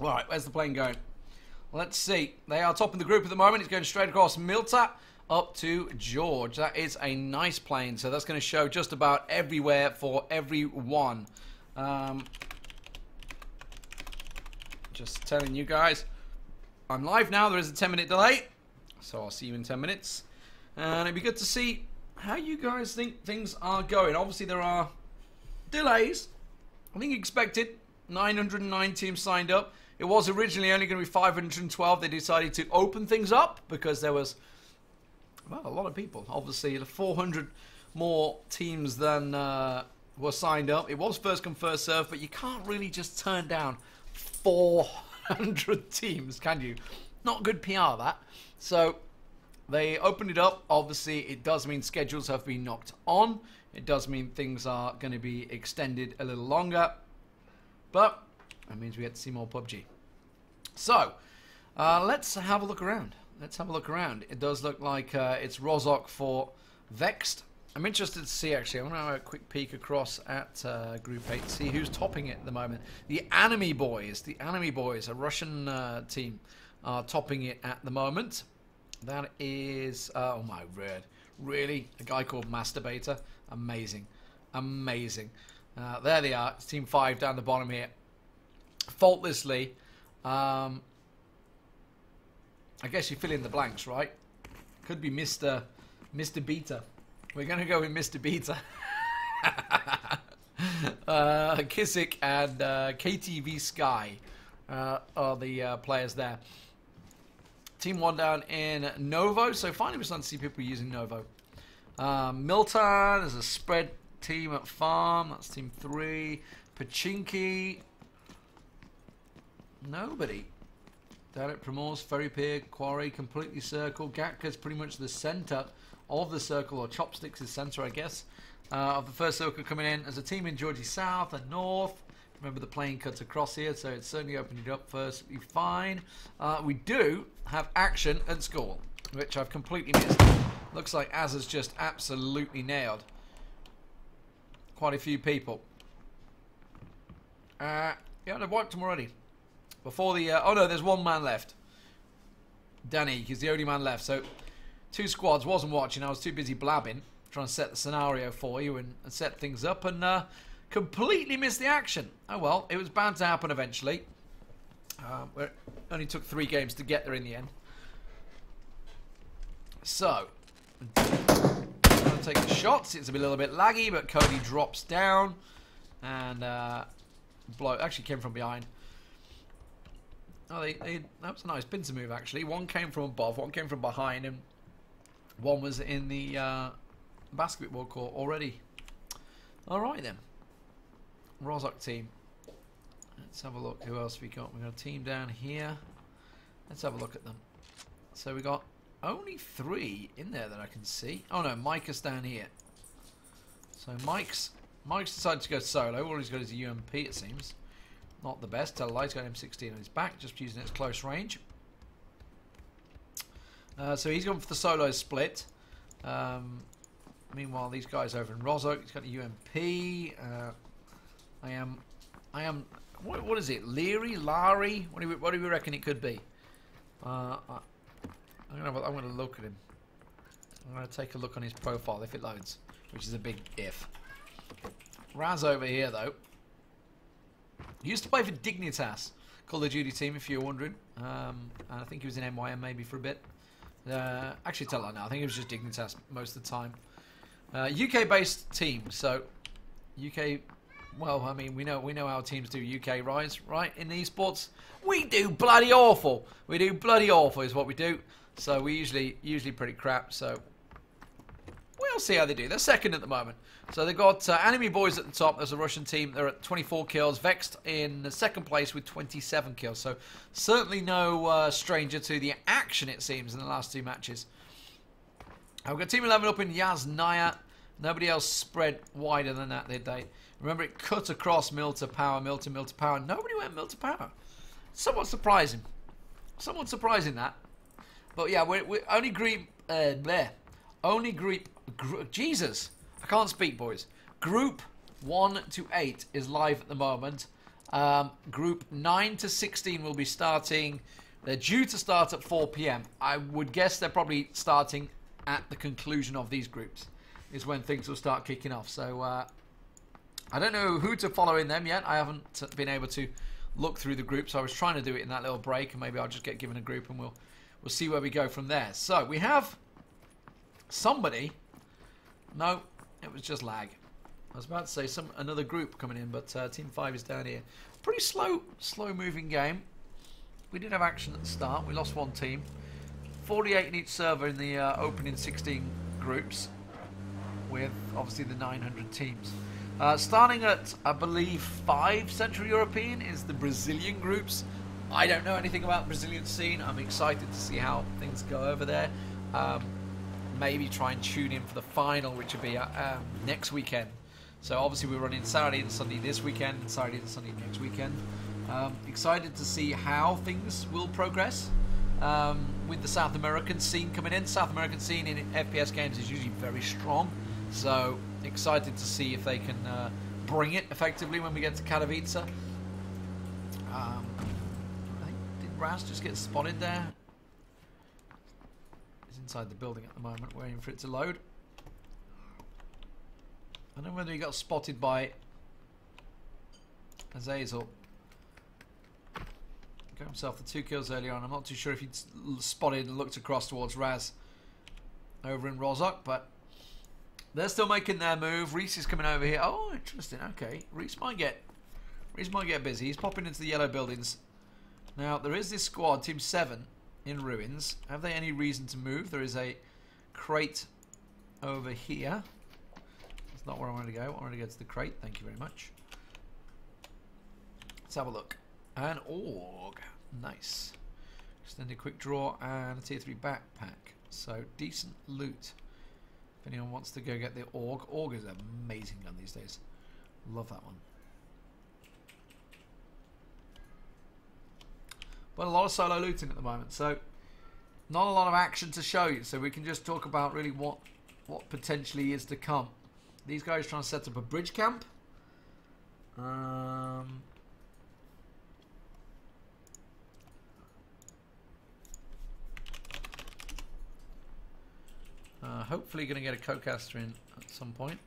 Right, where's the plane going? Let's see. They are top of the group at the moment. It's going straight across Milta up to George. That is a nice plane. So that's going to show just about everywhere for everyone. Just telling you guys, I'm live now. There is a 10-minute delay. So I'll see you in 10 minutes. And it'd be good to see how you guys think things are going. Obviously, there are delays. I think expected. 909 teams signed up. It was originally only going to be 512. They decided to open things up because there was, well, a lot of people. Obviously, 400 more teams than were signed up. It was first come, first serve, but you can't really just turn down 400 teams, can you? Not good PR, that. So they opened it up. Obviously, it does mean schedules have been knocked on. It does mean things are going to be extended a little longer. But that means we get to see more PUBG. So, let's have a look around. Let's have a look around. It does look like it's Rozok for Vexed. I'm interested to see, actually. I'm going to have a quick peek across at Group 8 to see who's topping it at the moment. The Enemy Boys. The Enemy Boys, a Russian team, are topping it at the moment. That is, oh my word. Really? A guy called Masturbator? Amazing. Amazing. There they are. It's Team 5 down the bottom here. Faultlessly. I guess you fill in the blanks, right? Could be Mr. Beta. We're going to go with Mr. Beta. Kissick and KTV Sky are the players there. Team 1 down in Novo. So finally we're starting to see people using Novo. Milton, there's a spread team at Farm. That's Team 3. Pachinki. Nobody. Down at Primor's, Ferry Pier, Quarry, completely circle. Gatka's pretty much the centre of the circle, or Chopsticks is centre, I guess, of the first circle coming in. As a team in Georgie South and North. Remember the plane cuts across here, so it's certainly opened it up firstly fine. We do have action at school, which I've completely missed. Looks like Az has just absolutely nailed quite a few people. Yeah, they've wiped them already. Before the... oh no, there's one man left. Danny, he's the only man left. So, 2 squads. Wasn't watching. I was too busy blabbing. Trying to set the scenario for you and set things up. And completely missed the action. Oh well, it was bound to happen eventually. It only took 3 games to get there in the end. So, I'm going to take the shots. It's a little bit laggy, but Cody drops down. And actually came from behind. Oh, that was a nice pincer move, actually. One came from above, one came from behind, and one was in the basketball court already. Alright then. Rozok team. Let's have a look. Who else we got? We got a team down here. Let's have a look at them. So we got only 3 in there that I can see. Oh no, Mike is down here. So Mike's decided to go solo. All he's got is a UMP, it seems. Not the best. Tell a lie, he's got M16 on his back, just using its close range. So he's gone for the solo split. Meanwhile, these guys over in Rozok, he's got a UMP. I am. What is it? Larry? What do we reckon it could be? I'm gonna look at him. I'm gonna take a look on his profile if it loads, which is a big if. Raz over here though. He used to play for Dignitas, Call of Duty team, if you're wondering. And I think he was in MYM maybe for a bit. Actually, tell her now. I think it was just Dignitas most of the time. UK-based team, so UK. Well, I mean, we know how teams do UK rise, right? In esports, we do bloody awful. We do bloody awful is what we do. So we usually pretty crap. So we'll see how they do. They're second at the moment. So they've got Enemy Boys at the top. There's a Russian team. They're at 24 kills. Vexed in the second place with 27 kills. So certainly no stranger to the action, it seems, in the last 2 matches. We've got Team 11 up in Yasnaya. Nobody else spread wider than that, did they? Remember, it cut across mill to power, mill to power. Nobody went mill to power. Somewhat surprising. Somewhat surprising, that. But yeah, we're only group... Jesus. I can't speak, boys. Group 1 to 8 is live at the moment. Group 9 to 16 will be starting. They're due to start at 4 p.m. I would guess they're probably starting at the conclusion of these groups is when things will start kicking off. So I don't know who to follow in them yet. I haven't been able to look through the groups. I was trying to do it in that little break, and maybe I'll just get given a group and we'll see where we go from there. So we have somebody. No, it was just lag. I was about to say another group coming in, but Team 5 is down here. Pretty slow moving game. We did have action at the start. We lost one team. 48 in each server in the opening 16 groups, with obviously the 900 teams. Starting at, I believe, 5 Central European is the Brazilian groups. I don't know anything about the Brazilian scene. I'm excited to see how things go over there. Maybe try and tune in for the final, which will be next weekend. So obviously we're running Saturday and Sunday this weekend, and Saturday and Sunday next weekend. Excited to see how things will progress with the South American scene coming in. South American scene in FPS games is usually very strong. So excited to see if they can bring it effectively when we get to Katowice. I think, did Raz just get spotted there? He's inside the building at the moment, waiting for it to load. I don't know whether he got spotted by Azazel. Got himself the 2 kills earlier on. I'm not too sure if he'd spotted and looked across towards Raz over in Rozhok, but they're still making their move. Reese is coming over here. Oh, interesting. Okay, Reese might get busy. He's popping into the yellow buildings. Now there is this squad, Team 7, in ruins. Have they any reason to move? There is a crate over here. That's not where I want to go. I want to go to the crate. Thank you very much. Let's have a look. An org. Nice. Extended quick draw and a tier 3 backpack. So decent loot. If anyone wants to go get the org. Org is an amazing gun these days. Love that one. But a lot of solo looting at the moment. So not a lot of action to show you. So we can just talk about really what potentially is to come. These guys trying to set up a bridge camp. Hopefully going to get a co-caster in at some point.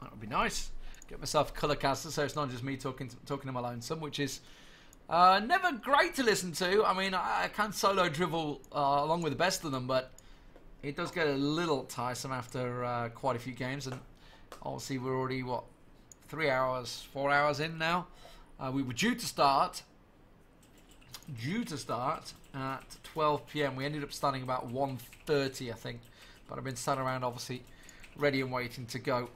That would be nice. Get myself a colour caster so it's not just me talking to my lonesome, which is never great to listen to. I mean, I can solo drivel along with the best of them, but it does get a little tiresome after quite a few games, and obviously we're already, what, 4 hours in now. We were due to start at 12 p.m. We ended up starting about 1:30, I think, but I've been sat around obviously ready and waiting to go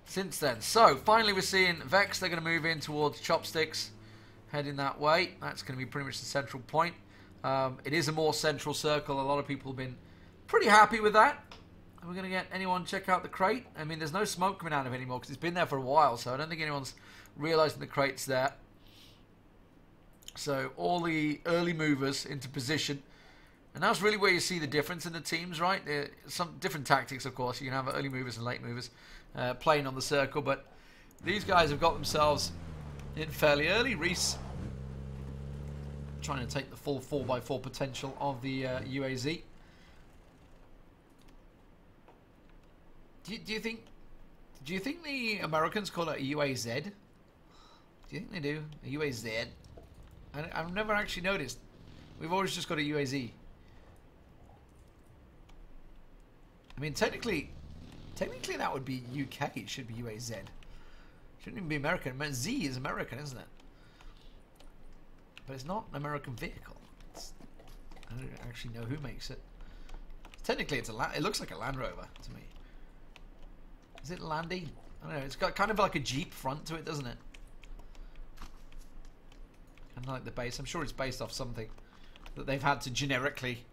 since then. So finally we're seeing Vex. They're going to move in towards Chopsticks, heading that way. That's going to be pretty much the central point. It is a more central circle. A lot of people have been pretty happy with that. Are we going to get anyone check out the crate? I mean, there's no smoke coming out of it anymore because it's been there for a while, so I don't think anyone's realising the crate's there. So all the early movers into position, and that's really where you see the difference in the teams, right? There's some different tactics, of course. You can have early movers and late movers playing on the circle, but these guys have got themselves in fairly early. Reese trying to take the full 4x4 potential of the UAZ. Do you think the Americans call it a UAZ? Do you think they do? A UAZ? I've never actually noticed. We've always just got a UAZ. I mean, technically that would be UK. It should be UAZ. Shouldn't even be American. Z is American, isn't it? But it's not an American vehicle. I don't actually know who makes it. Technically, it looks like a Land Rover to me. Is it Landy? I don't know. It's got kind of like a Jeep front to it, doesn't it? Kind of like the base. I'm sure it's based off something that they've had to generically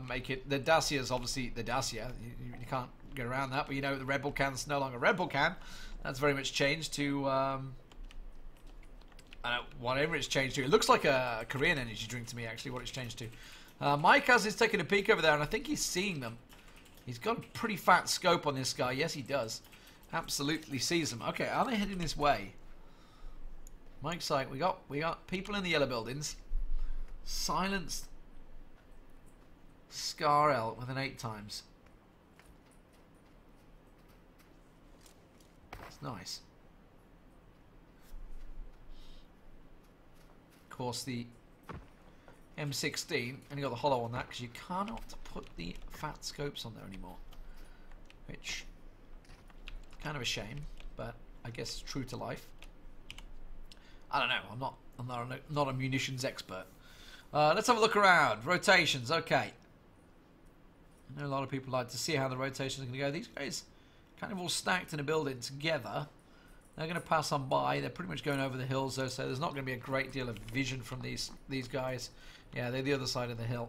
make it. The Dacia is obviously the Dacia. You can't get around that. But you know, the Red Bull can's no longer Red Bull can. That's very much changed to whatever it's changed to. It looks like a Korean energy drink to me, actually, what it's changed to. Mike is taking a peek over there, and I think he's seeing them. He's got a pretty fat scope on this guy. Yes, he does. Absolutely sees them. Okay, are they heading this way? Mike's like, we got people in the yellow buildings. Silenced Scar L with an 8 times. It's nice. Of course, the M16, and you got the hollow on that because you cannot put the fat scopes on there anymore, which is kind of a shame, but I guess it's true to life. I don't know. I'm not a munitions expert. Let's have a look around. Rotations. Okay. I know a lot of people like to see how the rotations are going to go. These guys kind of all stacked in a building together. They're going to pass on by. They're pretty much going over the hills though, so there's not going to be a great deal of vision from these guys. Yeah, they're the other side of the hill,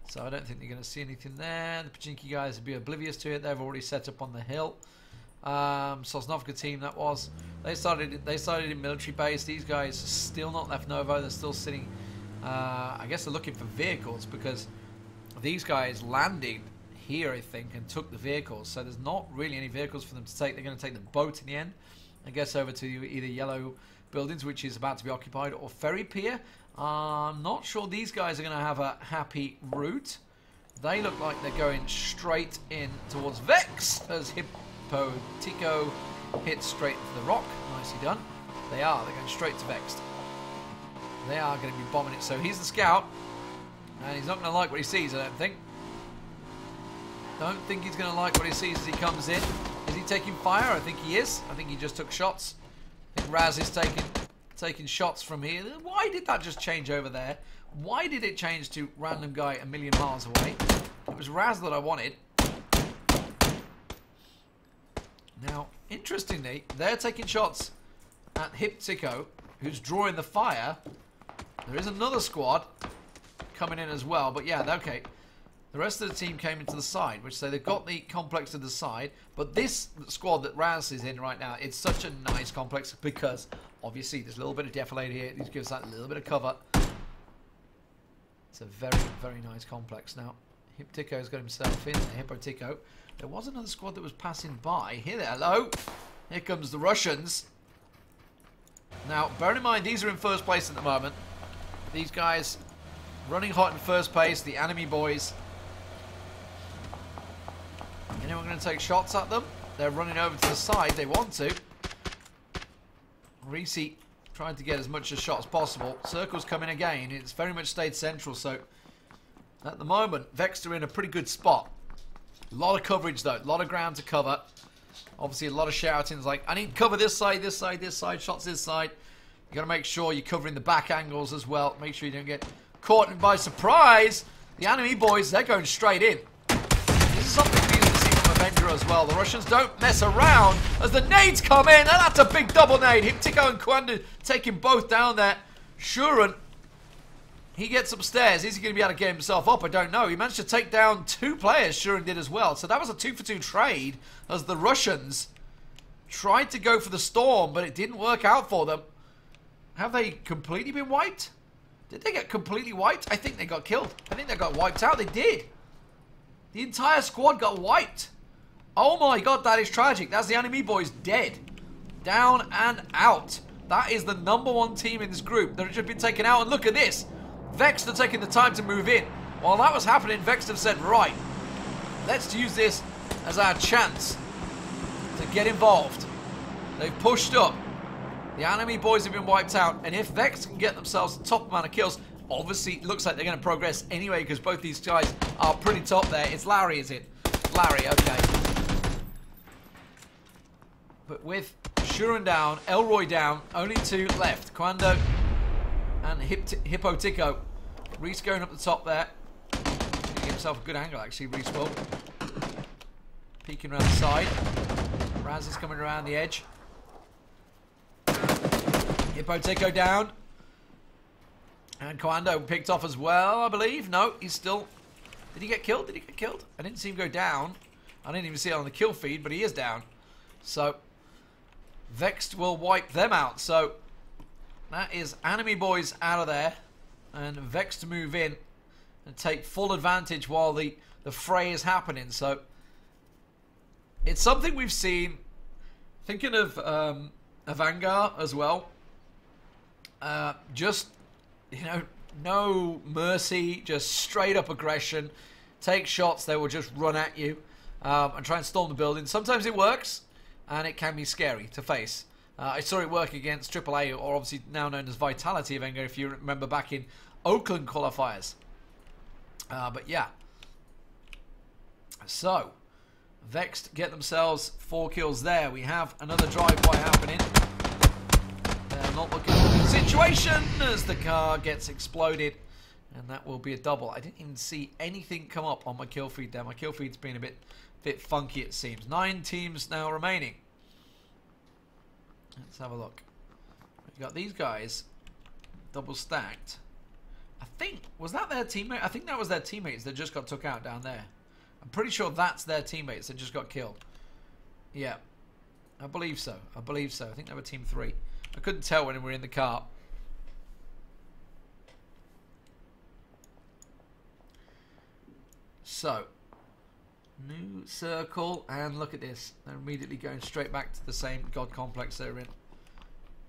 so I don't think they're going to see anything there. The Pachinki guys would be oblivious to it. They've already set up on the hill. Sosnovka team, that was. They started in military base. These guys are still not left Novo. They're still sitting. I guess they're looking for vehicles because these guys landed here, I think, and took the vehicles. So there's not really any vehicles for them to take. They're going to take the boat in the end, I guess, over to either yellow buildings, which is about to be occupied, or ferry pier. I'm not sure these guys are going to have a happy route. They look like they're going straight in towards Vex as Tico hits straight into the rock. Nicely done. They're going straight to Vexed. They are going to be bombing it. So he's the scout, and he's not going to like what he sees, I don't think. Don't think he's going to like what he sees as he comes in. Is he taking fire? I think he is. I think he just took shots. I think Raz is taking shots from here. Why did that just change over there? Why did it change to random guy a million miles away? It was Raz that I wanted. Now, interestingly, they're taking shots at Hiptiko, who's drawing the fire. There is another squad coming in as well, but yeah, okay. The rest of the team came into the side, which so they've got the complex to the side, but this squad that Raz is in right now, it's such a nice complex because obviously there's a little bit of defilade here. This gives that a little bit of cover. It's a very, very nice complex. Now, Hiptiko's got himself in there, Hippotico. There was another squad that was passing by. Here they are. Hello. Here comes the Russians. Now, bearing in mind, these are in first place at the moment. These guys running hot in first place. The enemy boys. Anyone going to take shots at them? They're running over to the side. They want to. Risi trying to get as much a shot as possible. Circle's coming again. It's very much stayed central. So, at the moment, Vex are in a pretty good spot. A lot of coverage though, a lot of ground to cover. Obviously a lot of shoutings like, I need to cover this side, this side, this side, shots this side. You got to make sure you're covering the back angles as well. Make sure you don't get caught in by surprise. The enemy boys, they're going straight in. This is something we usually see from Avenger as well. The Russians don't mess around as the nades come in. And that's a big double nade. Hiptiko and Kwanda taking both down there. Shuren, he gets upstairs. Is he going to be able to get himself up? I don't know. He managed to take down 2 players. Shuren did as well. So that was a 2-for-2 trade as the Russians tried to go for the storm, but it didn't work out for them. Have they completely been wiped? Did they get completely wiped? I think they got killed. I think they got wiped out. They did. The entire squad got wiped. Oh my god, that is tragic. That's the enemy boys dead. Down and out. That is the #1 team in this group that have just been taken out. And look at this. Vex are taking the time to move in. While that was happening, Vex have said, right, let's use this as our chance to get involved. They've pushed up. The enemy boys have been wiped out. And if Vex can get themselves the top amount of kills, obviously it looks like they're going to progress anyway because both these guys are pretty top there. It's Larry, is it? Larry, okay. But with Shuren down, Elroy down, only 2 left. Kwando and Hippotico. Reese going up the top there. Give himself a good angle, actually, Reese will. Peeking around the side. Raz is coming around the edge. Hippotico down. And Kwando picked off as well, I believe. No, he's still... Did he get killed? Did he get killed? I didn't see him go down. I didn't even see it on the kill feed, but he is down. So, Vexed will wipe them out. So, that is Enemy Boys out of there. And Vex to move in and take full advantage while the fray is happening. So it's something we've seen. Thinking of Vanguard as well. Just, you know, no mercy, just straight up aggression. Take shots, they will just run at you and try and storm the building. Sometimes it works, and it can be scary to face. I saw it work against AAA, or obviously now known as Vitality of Vanguard, if you remember back in Oakland qualifiers. But yeah. So, Vexed get themselves 4 kills there. We have another drive-by happening. They're not looking at the situation as the car gets exploded. And that will be a double. I didn't even see anything come up on my kill feed there. My kill feed's been a bit funky, it seems. 9 teams now remaining. Let's have a look. We've got these guys double stacked. I think, was that their teammate? I think that was their teammates that just got took out down there. I'm pretty sure that's their teammates that just got killed. Yeah. I believe so. I believe so. I think they were team 3. I couldn't tell when we were in the car. So, new circle, and look at this. They're immediately going straight back to the same God complex they're in.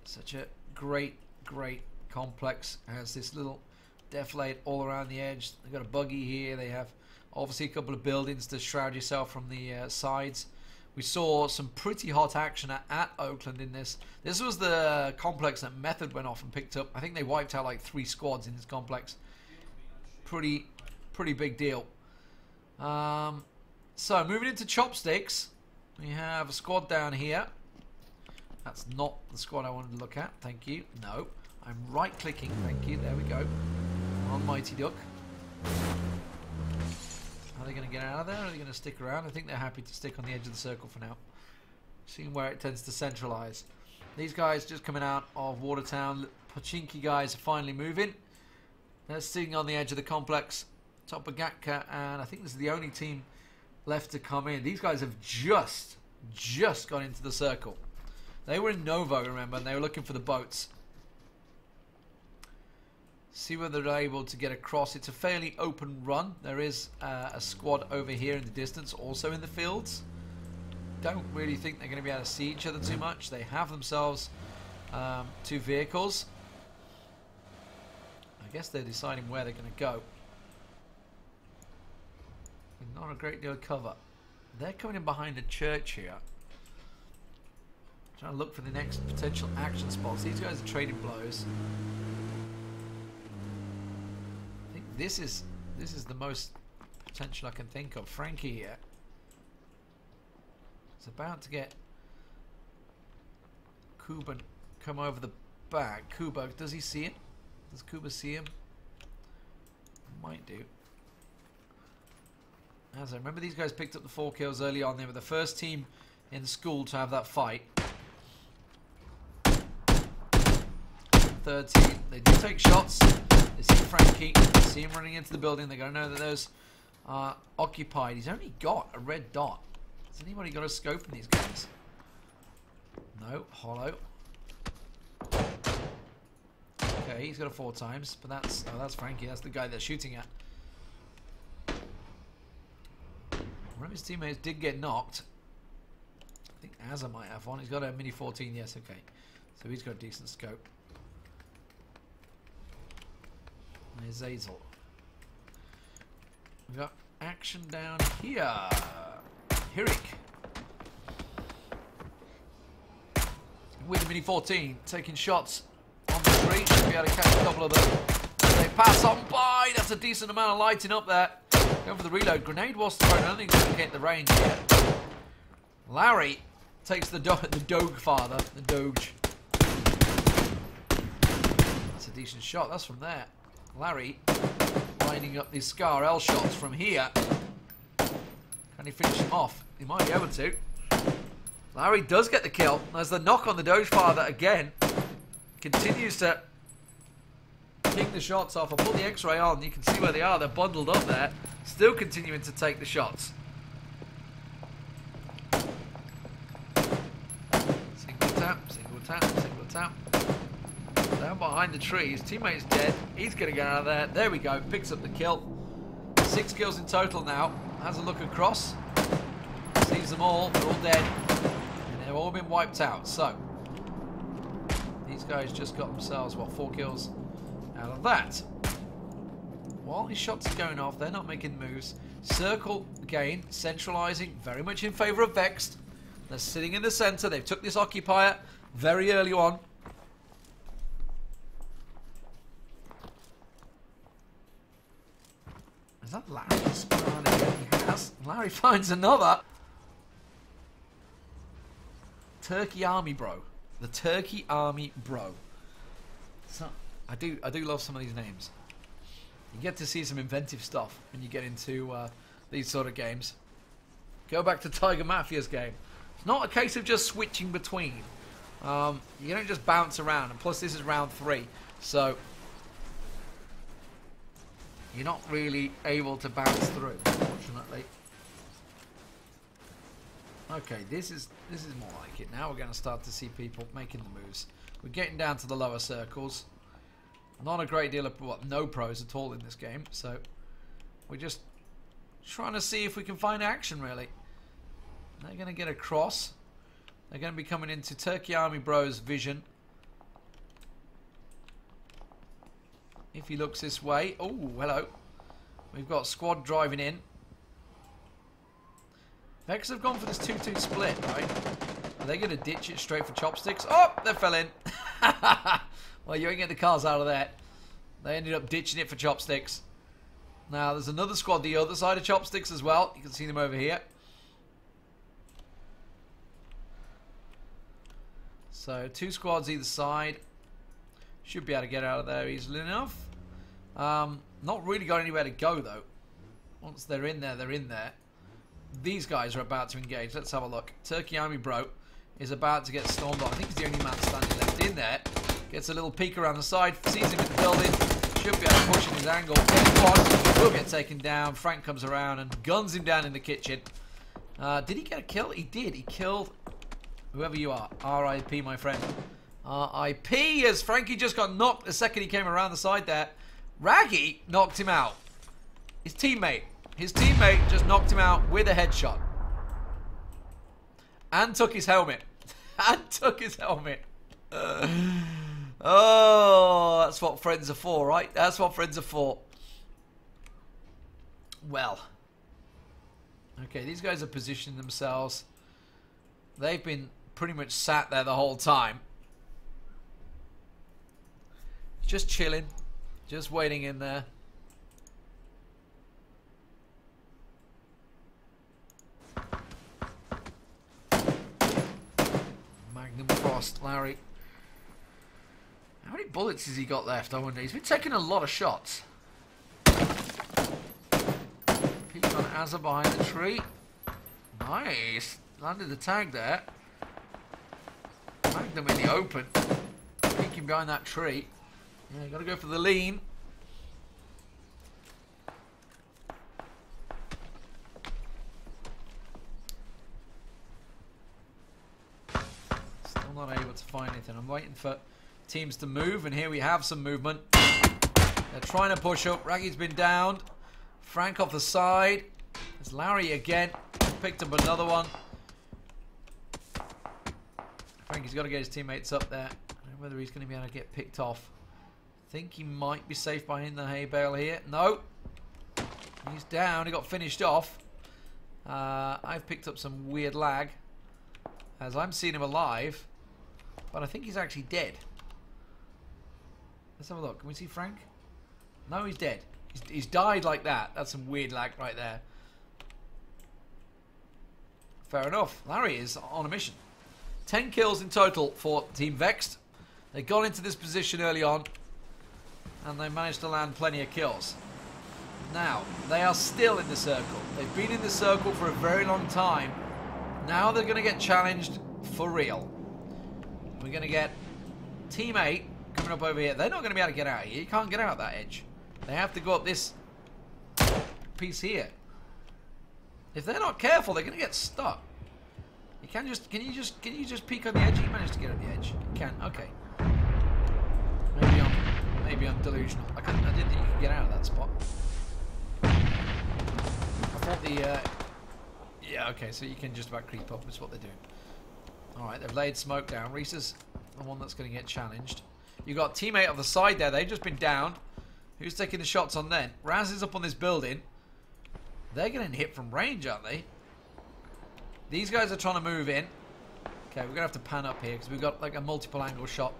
Such a great, great complex. It has this little defilade all around the edge. They've got a buggy here. They have obviously a couple of buildings to shroud yourself from the sides. We saw some pretty hot action at Oakland in this. This was the complex that Method went off and picked up. I think they wiped out like 3 squads in this complex. Pretty big deal. So moving into Chopsticks, we have a squad down here. That's not the squad I wanted to look at. Thank you. No, I'm right clicking. Thank you. There we go. On Mighty Duck. Are they going to get out of there, or are they going to stick around? I think they're happy to stick on the edge of the circle for now. Seeing where it tends to centralise. These guys just coming out of Watertown. Pochinki guys are finally moving. They're sitting on the edge of the complex. Topagatka, and I think this is the only team left to come in. These guys have just got into the circle. They were in Novo, remember, and they were looking for the boats. See whether they're able to get across. It's a fairly open run. There is a squad over here in the distance, also in the fields. Don't really think they're going to be able to see each other too much. They have themselves 2 vehicles. I guess they're deciding where they're going to go. Not a great deal of cover. They're coming in behind a church here. Trying to look for the next potential action spots. These guys are trading blows. I think this is the most potential I can think of. Frankie here is about to get Kuba come over the back. Kuba, does he see him? Does Kuba see him? Might do. As I remember, these guys picked up the 4 kills early on. They were the first team in school to have that fight. 3rd team. They do take shots. They see Frankie. They see him running into the building. They're going to know that those are occupied. He's only got a red dot. Has anybody got a scope in these guys? No. Hollow. Okay, he's got a 4 times. But that's Frankie. That's the guy they're shooting at. One of his teammates did get knocked. I think Azza might have one. He's got a Mini 14. Yes, okay. So he's got a decent scope. There's Azel. We've got action down here. Hirik. With the Mini 14. Taking shots on the street. Should be able to catch a couple of them. They pass on by. That's a decent amount of lighting up there. Going for the reload. Grenade was thrown. I don't think he's going to get the range yet. Larry takes the Doge father. The Doge. That's a decent shot. That's from there. Larry lining up these Scar L shots from here. Can he finish him off? He might be able to. Larry does get the kill. There's the knock on the Doge father again. Continues to ping the shots off. I'll put the X-ray on. You can see where they are. They're bundled up there. Still continuing to take the shots. Single tap, single tap, single tap. Down behind the tree. His teammate's dead. He's going to get out of there. There we go. Picks up the kill. 6 kills in total now. Has a look across. Sees them all. They're all dead. And they've all been wiped out. So, these guys just got themselves, what, 4 kills out of that. While his shots are going off, they're not making moves. Circle, again, centralizing, very much in favour of Vexed. They're sitting in the centre. They've took this occupier very early on. Is that Larry's gone again? He has. Larry finds another. Turkey Army Bro. The Turkey Army Bro. So, I do love some of these names. You get to see some inventive stuff when you get into these sort of games. Go back to Tiger Mafia's game. It's not a case of just switching between. You don't just bounce around. And plus, this is round 3, so you're not really able to bounce through, unfortunately. Okay, this is more like it. Now we're going to start to see people making the moves. We're getting down to the lower circles. Not a great deal of, no pros at all in this game. So we're just trying to see if we can find action, really. They're going to get across. They're going to be coming into Turkey Army Bro's vision. If he looks this way. Oh, hello. We've got squad driving in. Vex have gone for this 2-2 split, right? Are they going to ditch it straight for chopsticks? Oh, they fell in. Well, you ain't getting the cars out of that. They ended up ditching it for chopsticks. Now, there's another squad the other side of chopsticks as well. You can see them over here. So, 2 squads either side. Should be able to get out of there easily enough. Not really got anywhere to go, though. Once they're in there, they're in there. These guys are about to engage. Let's have a look. Turkey Army Bro is about to get stormed on. I think he's the only man standing left in there. Gets a little peek around the side. Sees him in the building. Should be able to push in his angle. One will get taken down. Frank comes around and guns him down in the kitchen. Did he get a kill? He did. He killed whoever you are. R.I.P. my friend. R.I.P. as Frankie just got knocked the second he came around the side there. Raggy knocked him out. His teammate just knocked him out with a headshot. And took his helmet. Oh, that's what friends are for, right? That's what friends are for. Well. Okay, these guys are positioning themselves. They've been pretty much sat there the whole time. Just chilling. Just waiting in there. Magnum Frost, Larry. How many bullets has he got left, I wonder? He's been taking a lot of shots. Peeked on Azza behind the tree. Nice. Landed the tag there. Magnum in the open. Peeking behind that tree. Yeah, gotta go for the lean. Still not able to find anything. I'm waiting for teams to move, and here we have some movement. They're trying to push up. Raggy's been downed. Frank off the side. There's Larry again. Picked up another one. Frankie's got to get his teammates up there. I don't know whether he's going to be able to get picked off. I think he might be safe behind the hay bale here. No. He's down. He got finished off. I've picked up some weird lag, as I'm seeing him alive, but I think he's actually dead. Let's have a look. Can we see Frank? No, he's dead. He's died like that. That's some weird lag right there. Fair enough. Larry is on a mission. 10 kills in total for Team Vexed. They got into this position early on, and they managed to land plenty of kills. Now, they are still in the circle. They've been in the circle for a very long time. Now they're going to get challenged for real. We're going to get Team 8 coming up over here. They're not going to be able to get out of here. You can't get out that edge. They have to go up this piece here. If they're not careful, they're going to get stuck. You can you just peek on the edge? You managed to get on the edge. You can, okay. maybe I'm delusional. I didn't think you could get out of that spot. I thought the... yeah, okay, so you can just about creep up. That's what they're doing. Alright, they've laid smoke down. Reese is the one that's going to get challenged. You got teammate on the side there. They've just been down. Who's taking the shots on then? Raz is up on this building. They're getting hit from range, aren't they? These guys are trying to move in. Okay, we're going to have to pan up here because we've got like a multiple angle shot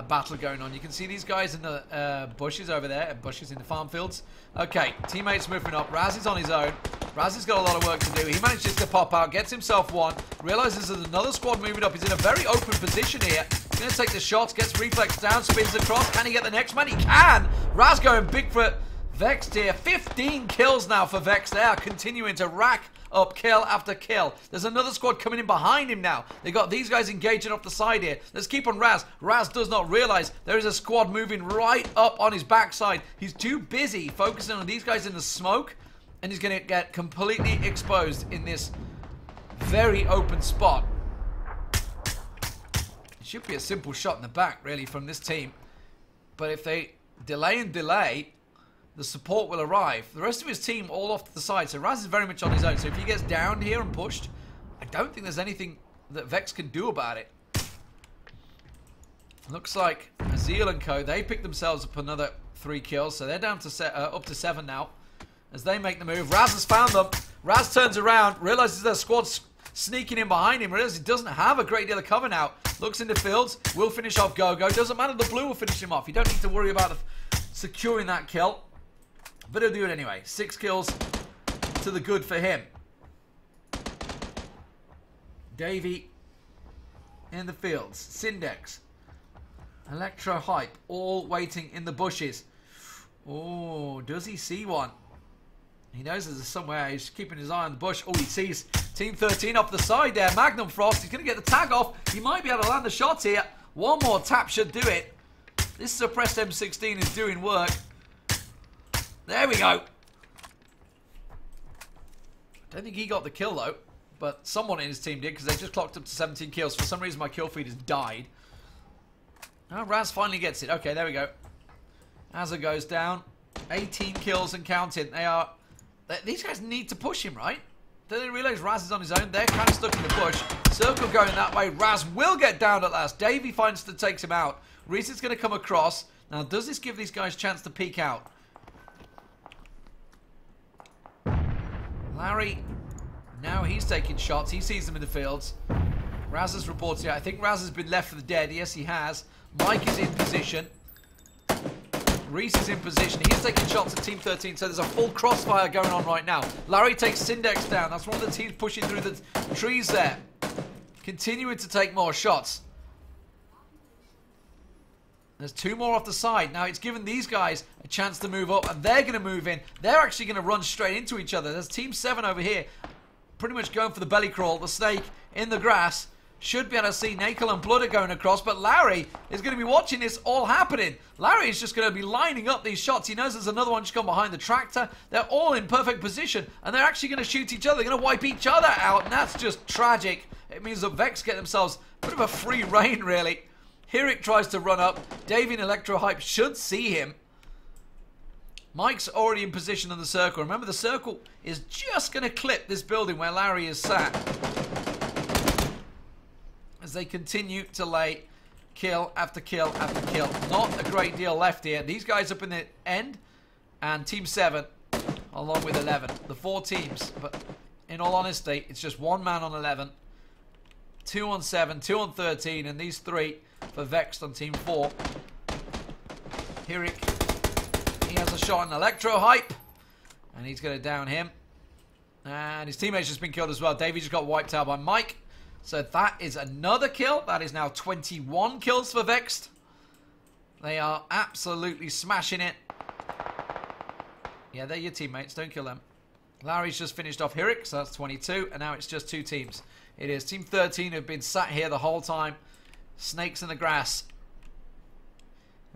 battle going on. You can see these guys in the bushes over there, bushes in the farm fields. Okay, teammates moving up. Raz is on his own. Raz has got a lot of work to do. He manages to pop out, gets himself one, realizes there's another squad moving up. He's in a very open position here. He's going to take the shots, gets reflex down, spins across. Can he get the next man? He can! Raz going big for Vexed here. 15 kills now for Vexed. They are continuing to rack up kill after kill. There's another squad coming in behind him now. They got these guys engaging off the side here. Let's keep on Raz. Raz does not realize there is a squad moving right up on his backside. He's too busy focusing on these guys in the smoke, and he's going to get completely exposed in this very open spot. It should be a simple shot in the back, really, from this team. But if they delay and delay, the support will arrive. The rest of his team all off to the side. So Raz is very much on his own. So if he gets down here and pushed, I don't think there's anything that Vex can do about it. Looks like Azil and co, they picked themselves up another 3 kills. So they're down to up to 7 now as they make the move. Raz has found them. Raz turns around, realizes their squad's sneaking in behind him. Realizes he doesn't have a great deal of cover now. Looks in the fields. Will finish off Gogo. Doesn't matter. The blue will finish him off. You don't need to worry about securing that kill. But he'll do it anyway. 6 kills to the good for him. Davey in the fields. Syndex. Electro Hype. All waiting in the bushes. Oh, does he see one? He knows there's somewhere. He's keeping his eye on the bush. Oh, he sees Team 13 off the side there. Magnum Frost. He's going to get the tag off. He might be able to land the shots here. One more tap should do it. This suppressed M16 is doing work. There we go. I don't think he got the kill though, but someone in his team did because they just clocked up to 17 kills. For some reason my kill feed has died. Now Raz finally gets it. Okay, there we go. Azza goes down. 18 kills and counting. These guys need to push him, right? Don't they realize Raz is on his own? They're kind of stuck in the bush. Circle going that way. Raz will get down at last. Davey finds that takes him out. Reese is going to come across. Now, does this give these guys a chance to peek out? Larry, now he's taking shots. He sees them in the fields. Raz has reported it. I think Raz has been left for the dead. Yes, he has. Mike is in position. Reese is in position. He's taking shots at Team 13, so there's a full crossfire going on right now. Larry takes Syndex down. That's one of the teams pushing through the trees there. Continuing to take more shots. There's 2 more off the side. Now it's given these guys a chance to move up, and they're going to move in. They're actually going to run straight into each other. There's Team 7 over here, pretty much going for the belly crawl. The snake in the grass. Should be able to see Nakel and Blood are going across, but Larry is going to be watching this all happening. Larry is just going to be lining up these shots. He knows there's another one just come behind the tractor. They're all in perfect position, and they're actually going to shoot each other. They're going to wipe each other out, and that's just tragic. It means that Vex get themselves a bit of a free reign, really. Hirik tries to run up. Davey and Electro Hype should see him. Mike's already in position on the circle. Remember, the circle is just going to clip this building where Larry is sat. As they continue to lay kill after kill after kill. Not a great deal left here. These guys up in the end. And Team 7 along with 11. The 4 teams. But in all honesty, it's just 1 man on 11. 2 on 7. 2 on 13. And these 3 for Vexed on Team 4. Hirik. He has a shot on Electro Hype. And he's going to down him. And his teammate's just been killed as well. Davey just got wiped out by Mike. So that is another kill. That is now 21 kills for Vexed. They are absolutely smashing it. Yeah, they're your teammates. Don't kill them. Larry's just finished off Hirik, so that's 22. And now it's just 2 teams. It is Team 13 who've been sat here the whole time. Snakes in the grass.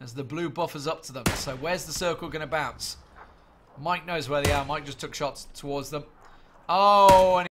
As the blue buffers up to them. So where's the circle going to bounce? Mike knows where they are. Mike just took shots towards them. Oh, and